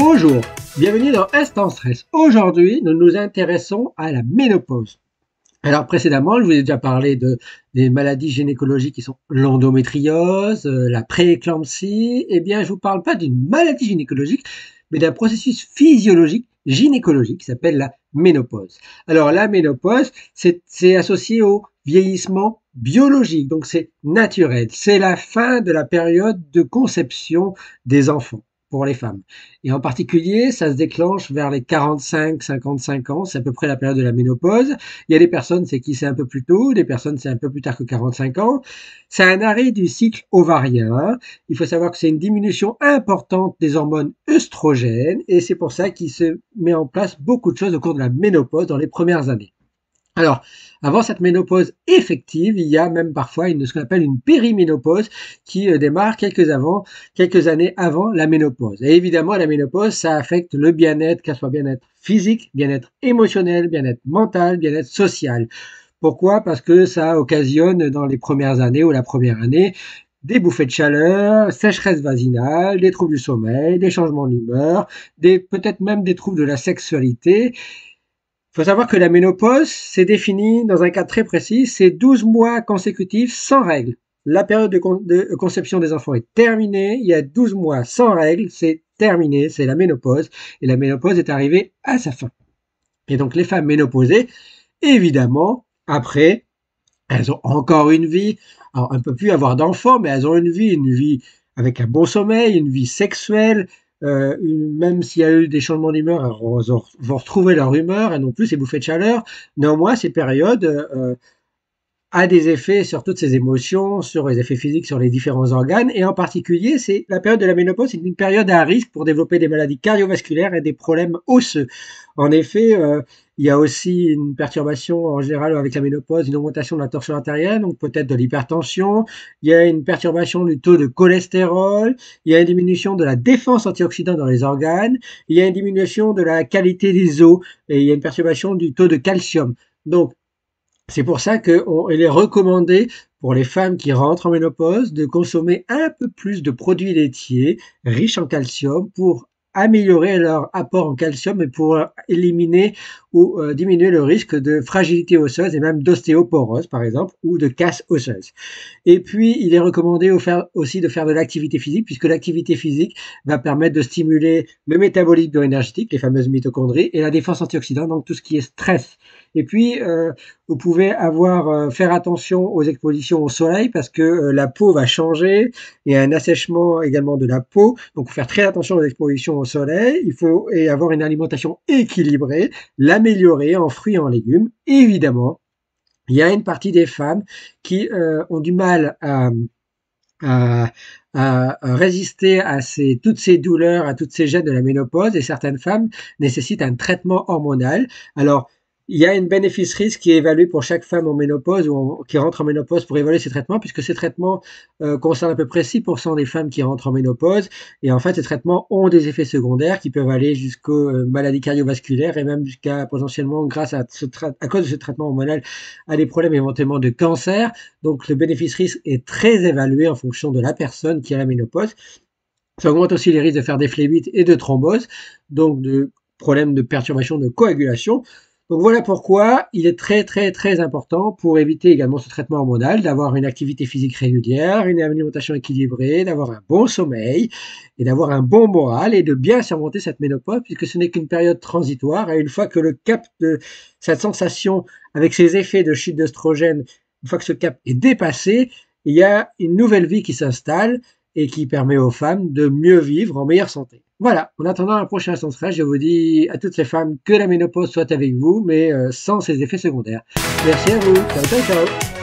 Bonjour, bienvenue dans Instant Stress. Aujourd'hui, nous nous intéressons à la ménopause. Alors précédemment, je vous ai déjà parlé des maladies gynécologiques qui sont l'endométriose, la prééclampsie. Eh bien, je vous parle pas d'une maladie gynécologique, mais d'un processus physiologique gynécologique qui s'appelle la ménopause. Alors la ménopause, c'est associé au vieillissement biologique, donc c'est naturel. C'est la fin de la période de conception des enfants pour les femmes. Et en particulier, ça se déclenche vers les 45-55 ans, c'est à peu près la période de la ménopause. Il y a des personnes, c'est un peu plus tôt, des personnes, c'est un peu plus tard que 45 ans. C'est un arrêt du cycle ovarien. Il faut savoir que c'est une diminution importante des hormones œstrogènes et c'est pour ça qu'il se met en place beaucoup de choses au cours de la ménopause dans les premières années. Alors, avant cette ménopause effective, il y a même parfois ce qu'on appelle une périménopause qui démarre quelques années avant la ménopause. Et évidemment, la ménopause, ça affecte le bien-être, qu'elle soit bien-être physique, bien-être émotionnel, bien-être mental, bien-être social. Pourquoi? Parce que ça occasionne dans les premières années ou la première année des bouffées de chaleur, sécheresse vaginale, des troubles du sommeil, des changements d'humeur, peut-être même des troubles de la sexualité. Il faut savoir que la ménopause, c'est défini dans un cas très précis, c'est 12 mois consécutifs sans règles. La période de conception des enfants est terminée, il y a 12 mois sans règles, c'est terminé, c'est la ménopause, et la ménopause est arrivée à sa fin. Et donc les femmes ménopausées, évidemment, après, elles ont encore une vie, alors elles ne peuvent plus avoir d'enfants, mais elles ont une vie avec un bon sommeil, une vie sexuelle, même s'il y a eu des changements d'humeur, elles vont retrouver leur humeur, elles n'ont plus ces bouffées de chaleur. Néanmoins, ces périodes a des effets sur toutes ces émotions, sur les effets physiques, sur les différents organes, et en particulier, c'est la période de la ménopause, c'est une période à risque pour développer des maladies cardiovasculaires et des problèmes osseux. En effet, il y a aussi une perturbation en général avec la ménopause, une augmentation de la tension artérielle, donc peut-être de l'hypertension. Il y a une perturbation du taux de cholestérol. Il y a une diminution de la défense antioxydante dans les organes. Il y a une diminution de la qualité des os et il y a une perturbation du taux de calcium. Donc, c'est pour ça qu'il est recommandé pour les femmes qui rentrent en ménopause de consommer un peu plus de produits laitiers riches en calcium pour améliorer leur apport en calcium et pour éliminer ou diminuer le risque de fragilité osseuse et même d'ostéoporose par exemple ou de casse osseuse. Et puis il est recommandé aussi de faire de l'activité physique puisque l'activité physique va permettre de stimuler le métabolisme bioénergétique, les fameuses mitochondries et la défense antioxydante, donc tout ce qui est stress. Et puis vous pouvez faire attention aux expositions au soleil parce que la peau va changer, il y a un assèchement également de la peau, donc faut faire très attention aux expositions au soleil, il faut avoir une alimentation équilibrée, l'améliorer en fruits et en légumes. Et évidemment, il y a une partie des femmes qui ont du mal à résister à toutes ces douleurs, à toutes ces gênes de la ménopause, et certaines femmes nécessitent un traitement hormonal. Alors, il y a une bénéfice-risque qui est évaluée pour chaque femme en ménopause ou qui rentre en ménopause pour évaluer ces traitements, puisque ces traitements concernent à peu près 6% des femmes qui rentrent en ménopause. Et en fait, ces traitements ont des effets secondaires qui peuvent aller jusqu'aux maladies cardiovasculaires et même jusqu'à potentiellement, grâce à cause de ce traitement hormonal, à des problèmes éventuellement de cancer. Donc, le bénéfice-risque est très évalué en fonction de la personne qui a la ménopause. Ça augmente aussi les risques de faire des phlébites et de thrombose, donc de problèmes de perturbation de coagulation. Donc voilà pourquoi il est très très très important pour éviter également ce traitement hormonal d'avoir une activité physique régulière, une alimentation équilibrée, d'avoir un bon sommeil et d'avoir un bon moral et de bien surmonter cette ménopause puisque ce n'est qu'une période transitoire et une fois que le cap de cette sensation avec ses effets de chute d'œstrogène, une fois que ce cap est dépassé, il y a une nouvelle vie qui s'installe et qui permet aux femmes de mieux vivre en meilleure santé. Voilà, en attendant un prochain Instant Stress, je vous dis à toutes les femmes que la ménopause soit avec vous, mais sans ses effets secondaires. Merci à vous, ciao ciao ciao.